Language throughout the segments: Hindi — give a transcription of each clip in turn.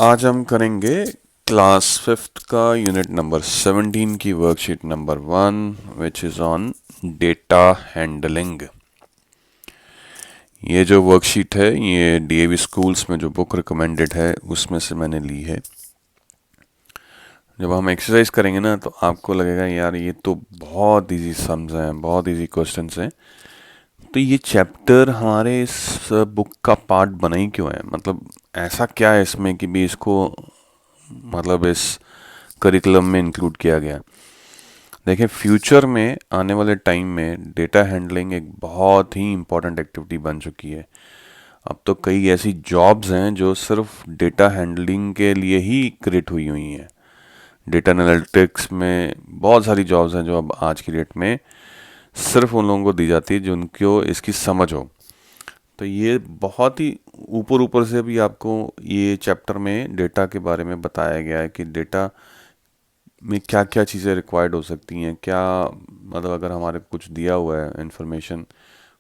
आज हम करेंगे क्लास फिफ्थ का यूनिट नंबर 17 की worksheet number 1 which is on data handling. ये जो वर्कशीट है ये डीएवी स्कूल्स में जो बुक रिकमेंडेड है उसमें से मैंने ली है। जब हम एक्सरसाइज करेंगे ना तो आपको लगेगा यार ये तो बहुत इजी सम्स हैं, बहुत इजी क्वेश्चंस हैं। तो ये चैप्टर हमारे इस बुक का पार्ट बना ही क्यों है, मतलब ऐसा क्या है इसमें कि भी इसको मतलब इस करिकुलम में इंक्लूड किया गया। देखिए फ्यूचर में आने वाले टाइम में डेटा हैंडलिंग एक बहुत ही इम्पोर्टेंट एक्टिविटी बन चुकी है। अब तो कई ऐसी जॉब्स हैं जो सिर्फ डेटा हैंडलिंग के लिए ही क्रिएट हुई हुई हैं। डेटा एनालिटिक्स में बहुत सारी जॉब्स हैं जो अब आज की डेट में सिर्फ उन लोगों को दी जाती है जिनको इसकी समझ हो। तो ये बहुत ही ऊपर ऊपर से भी आपको ये चैप्टर में डेटा के बारे में बताया गया है कि डेटा में क्या क्या चीज़ें रिक्वायर्ड हो सकती हैं, क्या मतलब अगर हमारे कुछ दिया हुआ है इन्फॉर्मेशन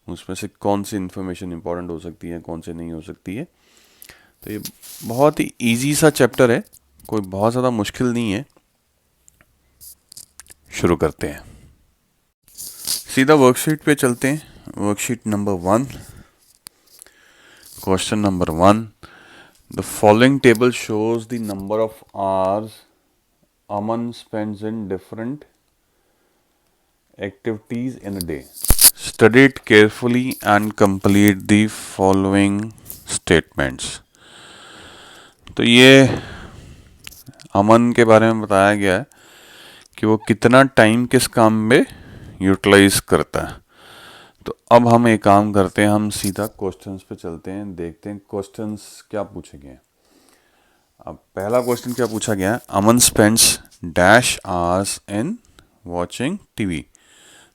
उसमें से कौन सी इन्फॉर्मेशन इंपॉर्टेंट हो सकती है, कौन से नहीं हो सकती है। तो ये बहुत ही इजी सा चैप्टर है, कोई बहुत ज़्यादा मुश्किल नहीं है। शुरू करते हैं, सीधा वर्कशीट पे चलते हैं। Worksheet number 1, question number 1, the following table shows the number of hours Aman spends in different activities in a day. Study it carefully and complete the following statements. तो ये अमन के बारे में बताया गया है कि वो कितना टाइम किस काम में यूटिलाइज करता है। तो अब हम एक काम करते हैं, हम सीधा क्वेश्चंस पे चलते हैं, देखते हैं क्वेश्चंस क्या पूछे गए हैं। अब पहला क्वेश्चन क्या पूछा गया है, Aman spends dash hours in watching TV.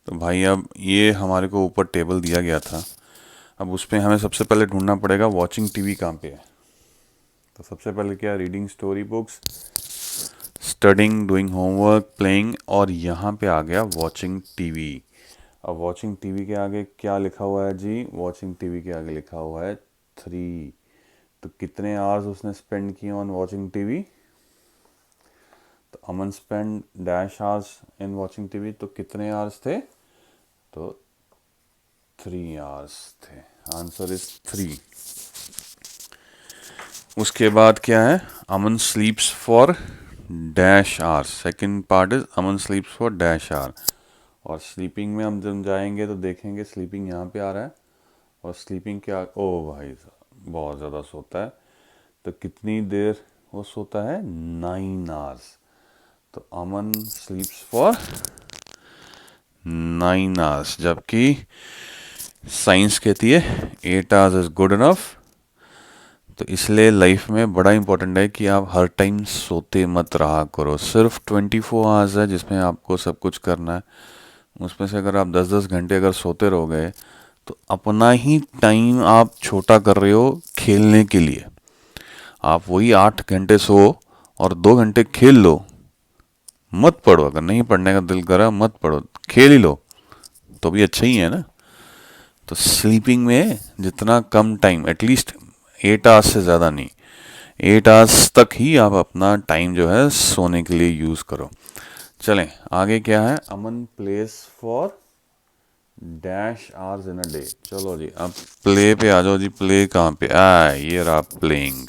तो भाई अब ये हमारे को ऊपर टेबल दिया गया था, अब उस पर हमें सबसे पहले ढूंढना पड़ेगा वॉचिंग टीवी कहाँ पे है। तो सबसे पहले क्या, reading story books, studying, doing homework, playing, और यहाँ पे आ गया वॉचिंग टीवी। अब वॉचिंग टीवी के आगे क्या लिखा हुआ है जी, वॉचिंग टीवी के आगे लिखा हुआ है 3। तो कितने आवर्स उसने स्पेंड किए ऑन वॉचिंग टीवी। तो Aman spend dash hours in watching TV, तो कितने आवर्स थे, तो 3 आवर्स थे। Answer is 3। उसके बाद क्या है, Aman sleeps for dash hours. Second part is Aman sleeps for dash hour. और स्लीपिंग में हम जब जाएंगे तो देखेंगे स्लीपिंग यहाँ पे आ रहा है, और स्लीपिंग क्या, ओ भाई साहब बहुत ज़्यादा सोता है। तो कितनी देर वो सोता है, 9 आवर्स। तो अमन स्लीप्स फॉर 9 आवर्स, जबकि साइंस कहती है 8 आवर्स इज गुड इनफ। तो इसलिए लाइफ में बड़ा इंपॉर्टेंट है कि आप हर टाइम सोते मत रहा करो। सिर्फ 24 आवर्स है जिसमें आपको सब कुछ करना है, उसमें से अगर आप 10-10 घंटे अगर सोते रह गए तो अपना ही टाइम आप छोटा कर रहे हो खेलने के लिए। आप वही 8 घंटे सो और 2 घंटे खेल लो, मत पढ़ो, अगर नहीं पढ़ने का दिल करा मत पढ़ो, खेल ही लो, तो भी अच्छा ही है ना। तो स्लीपिंग में जितना कम टाइम, एटलीस्ट 8 आवर्स से ज़्यादा नहीं, 8 आवर्स तक ही आप अपना टाइम जो है सोने के लिए यूज़ करो। चलें आगे क्या है, Aman plays for dash hours in a day. चलो जी अब प्ले पे आ जाओ जी। प्ले कहाँ पे, ये रहा प्लेइंग।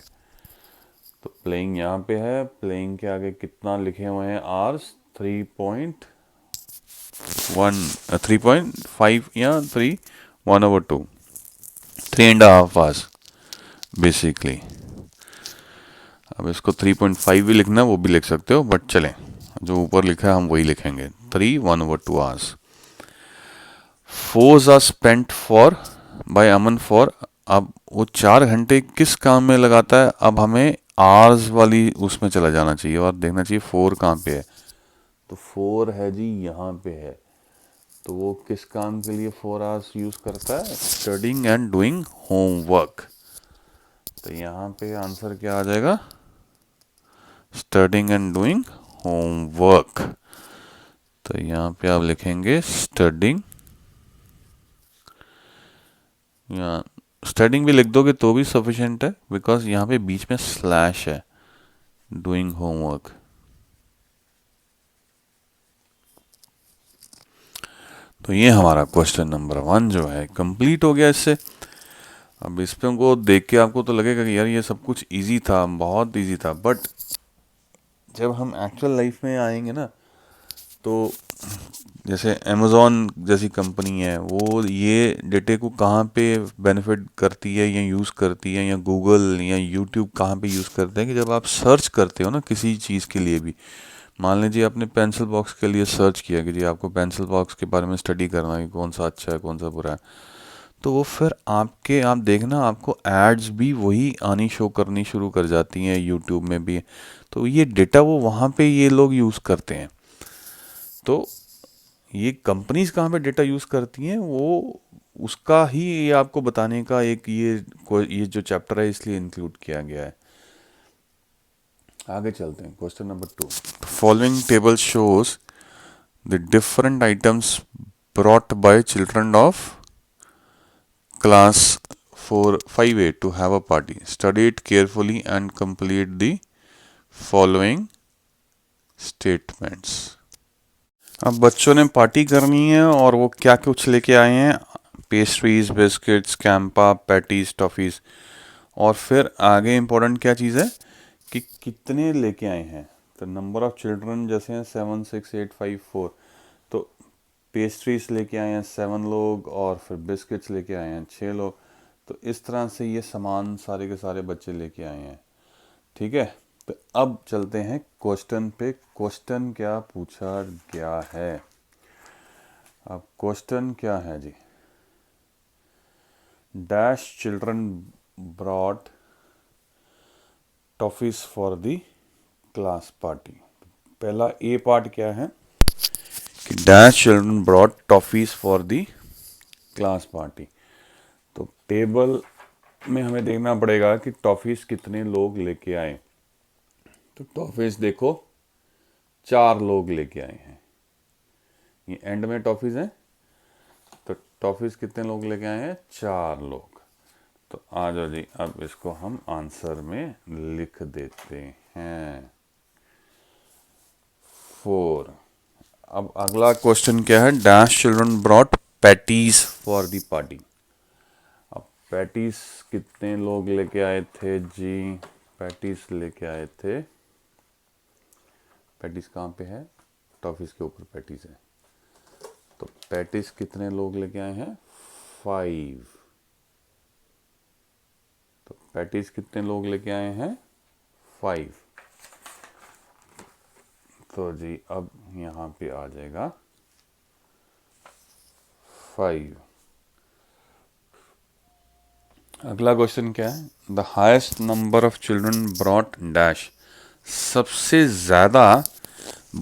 तो प्लेइंग यहाँ पे है, प्लेइंग के आगे कितना लिखे हुए हैं आवर्स, 3.5 या 3, 1/2, 3.5 आवर्स बेसिकली। अब इसको 3.5 भी लिखना है वो भी लिख सकते हो, बट चलें जो ऊपर लिखा है हम वही लिखेंगे, 3, 1/2 hours. 4 are spent for by Aman for. अब वो 4 घंटे किस काम में लगाता है, अब हमें आवर्स वाली उसमें चला जाना चाहिए और देखना चाहिए 4 कहाँ पे है। तो 4 है जी यहाँ पे है। तो वो किस काम के लिए 4 आवर्स यूज़ करता है, स्टडिंग एंड डूइंग होमवर्क। तो यहाँ पे आंसर क्या आ जाएगा, स्टडिंग एंड डूइंग होमवर्क। तो यहाँ पे आप लिखेंगे स्टडिंग, या स्टडिंग भी लिख दोगे तो भी सफिशिएंट है, बिकॉज यहाँ पे बीच में स्लैश है। Doing homework. तो ये हमारा क्वेश्चन नंबर 1 जो है कंप्लीट हो गया इससे। अब इस पे को देख के आपको तो लगेगा कि यार ये सब कुछ इजी था, बहुत इजी था, बट जब हम एक्चुअल लाइफ में आएंगे ना, तो जैसे अमेज़ॉन जैसी कंपनी है, वो ये डेटे को कहाँ पे बेनिफिट करती है या यूज़ करती है, या गूगल या यूट्यूब कहाँ पे यूज़ करते हैं कि जब आप सर्च करते हो ना किसी चीज़ के लिए भी, मान लीजिए आपने पेंसिल बॉक्स के लिए सर्च किया कि जी आपको पेंसिल बॉक्स के बारे में स्टडी करना है कि कौन सा अच्छा है कौन सा बुरा है, तो वो फिर आप देखना आपको एड्स भी वही आनी शो करनी शुरू कर जाती हैं यूट्यूब में भी। तो ये डेटा वो वहाँ पे ये लोग यूज़ करते हैं। तो ये कंपनीज कहाँ पे डेटा यूज़ करती हैं, वो उसका ही ये आपको बताने का एक ये जो चैप्टर है इसलिए इंक्लूड किया गया है। आगे चलते हैं, question number 2। Following table shows the different items brought by children of class 4 5A to have a party. Study it carefully and complete the following statements. अब बच्चों ने पार्टी करनी है और वो क्या कुछ लेके आए हैं, pastries, biscuits, Campa, patties, toffees, और फिर आगे इम्पोर्टेंट क्या चीज़ है कि कितने लेके आए हैं। तो नंबर ऑफ चिल्ड्रन जैसे हैं 7 6 8 5 4, तो पेस्ट्रीज लेके आए हैं 7 लोग और फिर बिस्किट्स लेके आए हैं 6 लोग। तो इस तरह से ये सामान सारे के सारे बच्चे लेके आए हैं। ठीक है, तो अब चलते हैं क्वेश्चन पे। क्वेश्चन क्या पूछा गया है? अब क्वेश्चन क्या है जी? Dash children brought toffees for the class party. पहला ए पार्ट क्या है कि dash children brought toffees for the class party. तो टेबल में हमें देखना पड़ेगा कि टॉफीज कितने लोग लेके आए। तो टॉफीज देखो 4 लोग लेके आए हैं, ये एंड में टॉफीज हैं। तो टॉफीज कितने लोग लेके आए हैं? 4 लोग। तो आ जाओ जी, अब इसको हम आंसर में लिख देते हैं 4। अब अगला क्वेश्चन क्या है? Dash children brought patties for the party. अब पैटीज कितने लोग लेके आए थे जी? पैटीज लेके आए थे, पैटीज कहाँ पे है? टॉफीज के ऊपर पैटीज है। तो पैटीज कितने लोग लेके आए हैं? 5। तो पैटीज कितने लोग लेके आए हैं? 5। तो जी अब यहाँ पे आ जाएगा 5। अगला क्वेश्चन क्या है? The highest number of children brought dash. सबसे ज्यादा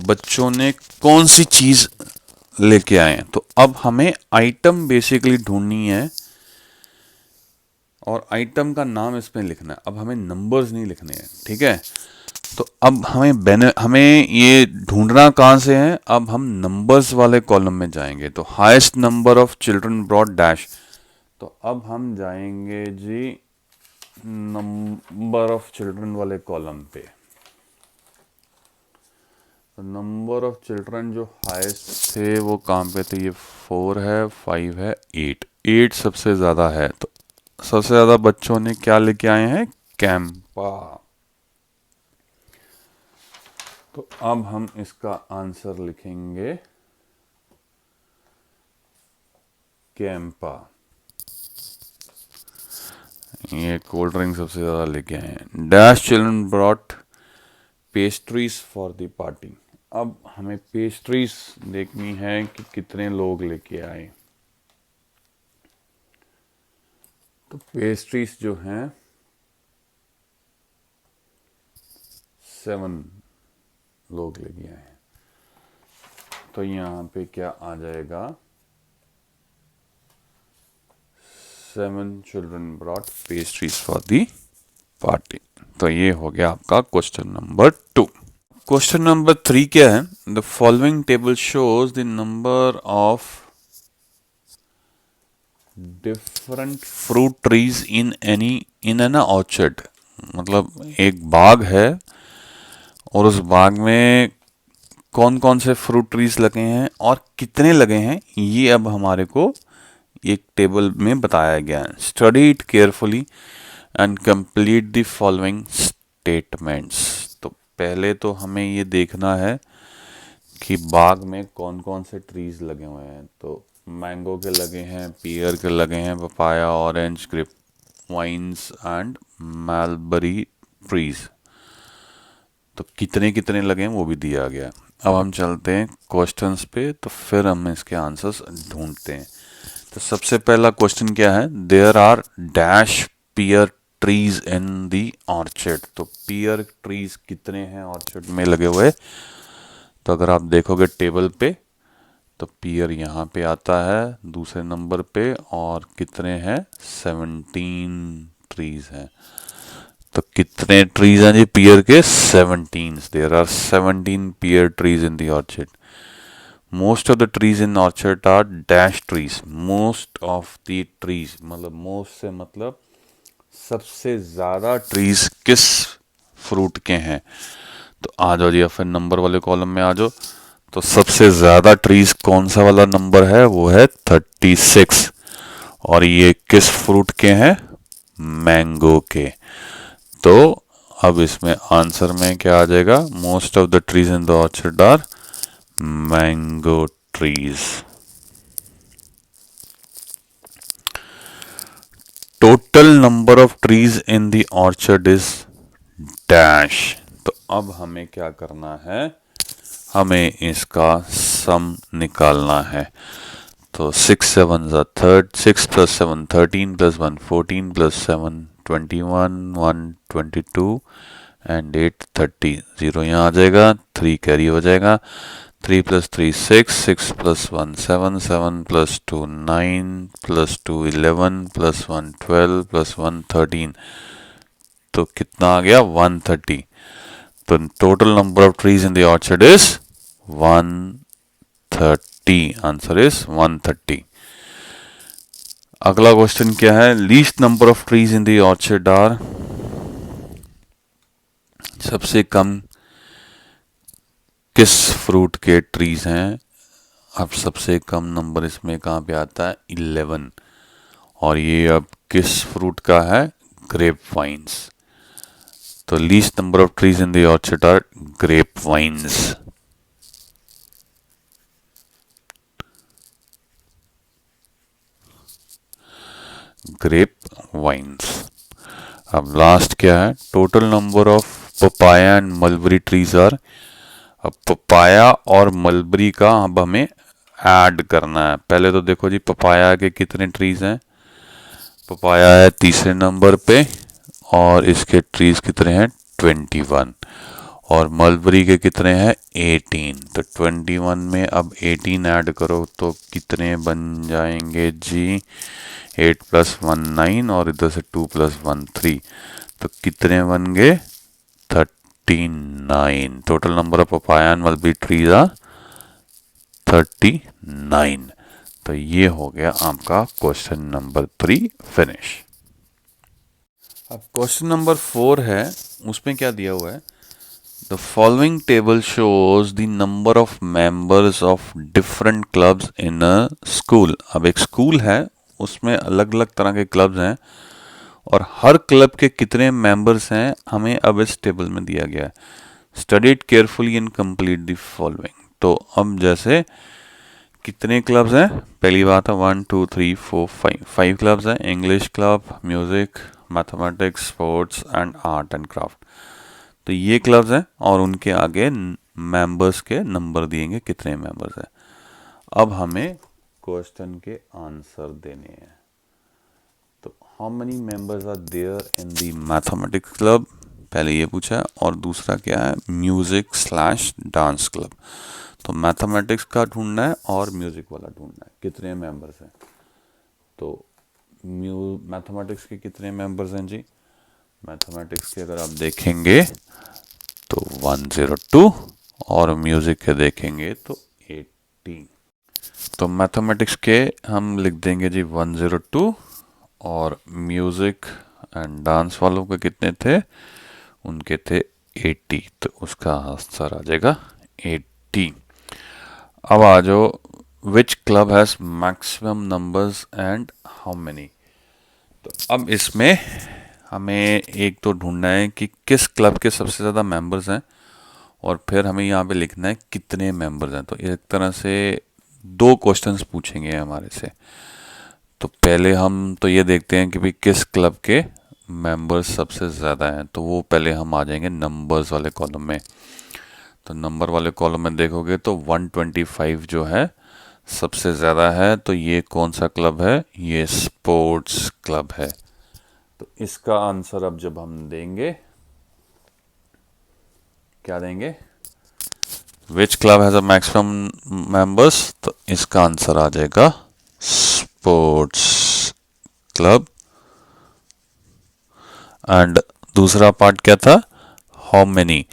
बच्चों ने कौन सी चीज लेके आए हैं? तो अब हमें आइटम बेसिकली ढूंढनी है और आइटम का नाम इसमें लिखना है। अब हमें नंबर्स नहीं लिखने हैं, ठीक है? तो अब हमें ये ढूंढना कहाँ से है? अब हम नंबर्स वाले कॉलम में जाएंगे। तो highest number of children brought dash. तो अब हम जाएंगे जी नंबर ऑफ चिल्ड्रन वाले कॉलम पे। तो नंबर ऑफ चिल्ड्रन जो हाईएस्ट थे वो कहाँ पे थे? ये 4 है, 5 है, 8 सबसे ज़्यादा है। तो सबसे ज़्यादा बच्चों ने क्या लेके आए हैं? कैंपा। तो अब हम इसका आंसर लिखेंगे कैंपा। ये कोल्ड ड्रिंक सबसे ज़्यादा लेके आए हैं। Dash children brought pastries for the party. अब हमें पेस्ट्रीज देखनी है कि कितने लोग लेके आए। तो पेस्ट्रीज जो हैं 7 लोग लेके आए हैं। तो यहाँ पे क्या आ जाएगा? 7 children brought pastries for the party. तो ये हो गया आपका क्वेश्चन नंबर 2। क्वेश्चन नंबर 3 क्या है? The following table shows the number of different fruit trees in an orchard. मतलब एक बाग है और उस बाग में कौन कौन से फ्रूट ट्रीज लगे हैं और कितने लगे हैं, ये अब हमारे को एक टेबल में बताया गया है। Study it carefully and complete the following statements. तो पहले तो हमें ये देखना है कि बाग में कौन कौन से ट्रीज लगे हुए हैं। तो मैंगो के लगे हैं, पियर के लगे हैं, papaya, orange, grape vines and mulberry trees. तो कितने कितने लगे हैं वो भी दिया गया है। अब हम चलते हैं क्वेश्चंस पे, तो फिर हम इसके आंसर्स ढूंढते हैं। तो सबसे पहला क्वेश्चन क्या है, there are dash pear trees in the orchard. तो पियर ट्रीज कितने हैं ऑर्चर्ड में लगे हुए। तो अगर आप देखोगे टेबल पे तो पियर यहाँ पे आता है दूसरे नंबर पे, और कितने हैं, 17 ट्रीज हैं। तो कितने ट्रीज हैं जी पियर के, 17। There are 17 pear trees in the orchard. Most of the trees in orchard are dash trees. Most of the trees मतलब मोस्ट से मतलब सबसे ज्यादा ट्रीज किस फ्रूट के हैं। तो आ जाओ जी, फिर नंबर वाले कॉलम में आ जाओ। तो सबसे ज्यादा ट्रीज कौन सा वाला नंबर है, वो है 36। और ये किस फ्रूट के हैं, मैंगो के। तो अब इसमें आंसर में क्या आ जाएगा, most of the trees in the orchard are mango trees. Total number of trees in the orchard is dash. तो अब हमें क्या करना है, हमें इसका सम निकालना है। तो 6 7 6 + 7 13 + 1 14 + 7 21 1 22 एंड 8 30। 0 यहाँ आ जाएगा, 3 कैरी हो जाएगा। 3 + 3 6 6 + 1 7 7 + 2 9 + 2 11 + 1 12 + 1 13। तो कितना आ गया, 130। तो total number of trees in the orchard is 130। Answer is 130। अगला क्वेश्चन क्या है, least number of trees in the orchard are. सबसे कम किस फ्रूट के ट्रीज हैं। अब सबसे कम नंबर इसमें कहाँ पे आता है, 11। और ये अब किस फ्रूट का है, ग्रेप वाइन्स। तो least number of trees in the orchard are grape vines. Grape vines. अब लास्ट क्या है, total number of papaya and mulberry trees are. अब पपाया और मलबरी का अब हमें ऐड करना है। पहले तो देखो जी, पपाया के कितने ट्रीज हैं। पपाया है तीसरे नंबर पे और इसके ट्रीज कितने हैं, 21। और मलबरी के कितने हैं, 18। तो 21 में अब 18 ऐड करो तो कितने बन जाएंगे जी, 8 + 1 9 और इधर से 2 + 1 3। तो कितने बन गए, 39। Total number of papaya and mulberry trees are 39। तो ये हो गया आपका क्वेश्चन नंबर 3 फिनिश। अब क्वेश्चन नंबर 4 है, उसमें क्या दिया हुआ है, the following table shows the number of members of different clubs in a school. अब एक स्कूल है, उसमें अलग अलग तरह के क्लब्स हैं और हर क्लब के कितने मेंबर्स हैं हमें अब इस टेबल में दिया गया है। Study it carefully and complete the following. तो अब जैसे कितने क्लब्स हैं, पहली बात है 1 2 3 4 5 क्लब्स हैं। English club, music, mathematics, sports and art and craft. तो ये क्लब्स हैं और उनके आगे मेंबर्स के नंबर दिएंगे, कितने मेंबर्स हैं। अब हमें क्वेश्चन के आंसर देने हैं। तो how many members are there in the mathematics club, पहले ये पूछा है। और दूसरा क्या है, म्यूजिक/डांस क्लब। तो मैथमेटिक्स का ढूंढना है और म्यूजिक वाला ढूंढना है, कितने मेंबर्स हैं। तो मैथमेटिक्स के कितने मेंबर्स हैं जी, मैथमेटिक्स के अगर आप देखेंगे तो 102 और म्यूजिक के देखेंगे तो 80। तो मैथमेटिक्स के हम लिख देंगे जी 102 और म्यूजिक एंड डांस वालों के कितने थे, उनके थे 80, तो उसका आंसर आ जाएगा 80। अब आ जाओ, which club has maximum numbers and how many. तो अब इसमें हमें एक तो ढूंढना है कि किस क्लब के सबसे ज़्यादा मेंबर्स हैं, और फिर हमें यहाँ पे लिखना है कितने मेंबर्स हैं। तो एक तरह से दो क्वेश्चंस पूछेंगे हमारे से। तो पहले हम तो ये देखते हैं कि भाई किस क्लब के मेंबर्स सबसे ज़्यादा हैं। तो वो पहले हम आ जाएंगे नंबर्स वाले कॉलम में। तो नंबर वाले कॉलम में देखोगे तो 125 जो है सबसे ज़्यादा है। तो ये कौन सा क्लब है? ये स्पोर्ट्स क्लब है। तो इसका आंसर अब जब हम देंगे, क्या देंगे? Which club has a maximum members, तो इसका आंसर आ जाएगा स्पोर्ट्स क्लब। एंड दूसरा पार्ट क्या था? हाउ मेनी,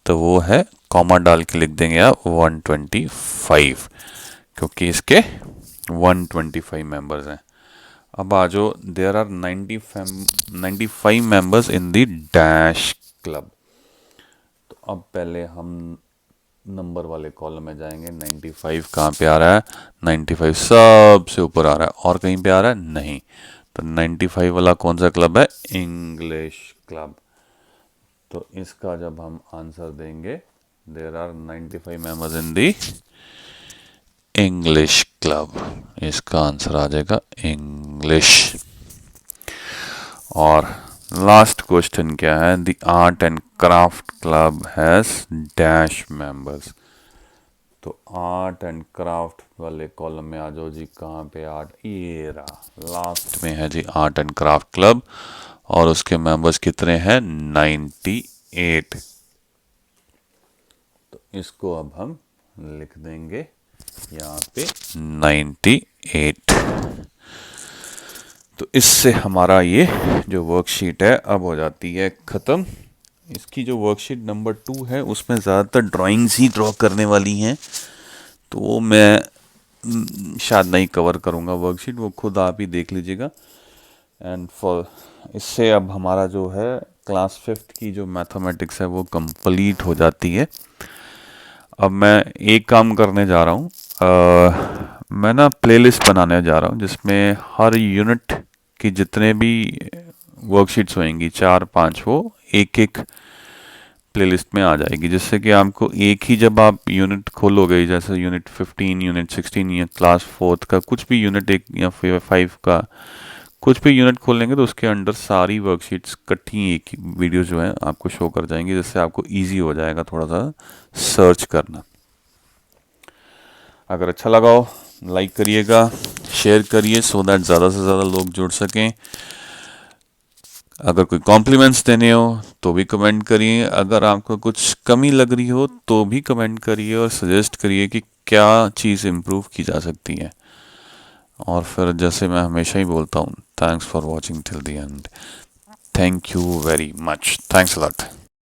तो वो है कॉमा डाल के लिख देंगे आप 125, क्योंकि इसके 125 मेंबर्स हैं। अब आ जाओ, there are 95 members in the dash club. तो अब पहले हम नंबर वाले कॉलम में जाएंगे। 95 कहाँ पे आ रहा है? 95 सबसे ऊपर आ रहा है, और कहीं पे आ रहा है? नहीं। तो 95 वाला कौन सा क्लब है? English club. तो इसका जब हम आंसर देंगे, there are 95 members in the English club, इसका आंसर आ जाएगा इंग्लिश। और लास्ट क्वेश्चन क्या है? The art and craft club has dash members. तो आर्ट एंड क्राफ्ट वाले कॉलम में आ जाओ जी। कहाँ पे आर्ट? ये रहा, लास्ट में है जी आर्ट एंड क्राफ्ट क्लब, और उसके मेंबर्स कितने हैं? 98। तो इसको अब हम लिख देंगे यहाँ पे 98। तो इससे हमारा ये जो वर्कशीट है अब हो जाती है ख़त्म। इसकी जो वर्कशीट नंबर 2 है उसमें ज़्यादातर ड्राइंग्स ही ड्रॉ करने वाली हैं, तो वो मैं शायद नहीं कवर करूँगा वर्कशीट, वो खुद आप ही देख लीजिएगा। एंड फॉर इससे अब हमारा जो है क्लास 5th की जो मैथमेटिक्स है वो कंप्लीट हो जाती है। अब मैं एक काम करने जा रहा हूँ, मैं ना प्लेलिस्ट बनाने जा रहा हूँ जिसमें हर यूनिट की जितने भी वर्कशीट्स होंगी 4-5, वो एक एक प्लेलिस्ट में आ जाएगी, जिससे कि आपको एक ही, जब आप यूनिट खोलोगे, जैसे यूनिट 15, यूनिट 16 या क्लास 4th का कुछ भी यूनिट, एक या 5 का कुछ भी यूनिट खोल लेंगे, तो उसके अंदर सारी वर्कशीट्स इकट्ठी एक वीडियो जो है आपको शो कर जाएंगी, जिससे आपको ईजी हो जाएगा थोड़ा सा सर्च करना। अगर अच्छा लगा हो लाइक करिएगा, शेयर करिए, सो दैट ज़्यादा से ज़्यादा लोग जुड़ सकें। अगर कोई कॉम्प्लीमेंट्स देने हो तो भी कमेंट करिए। अगर आपको कुछ कमी लग रही हो तो भी कमेंट करिए, और सजेस्ट करिए कि क्या चीज़ इम्प्रूव की जा सकती है। और फिर जैसे मैं हमेशा ही बोलता हूँ, thanks for watching till the end. Thank you very much. Thanks a lot.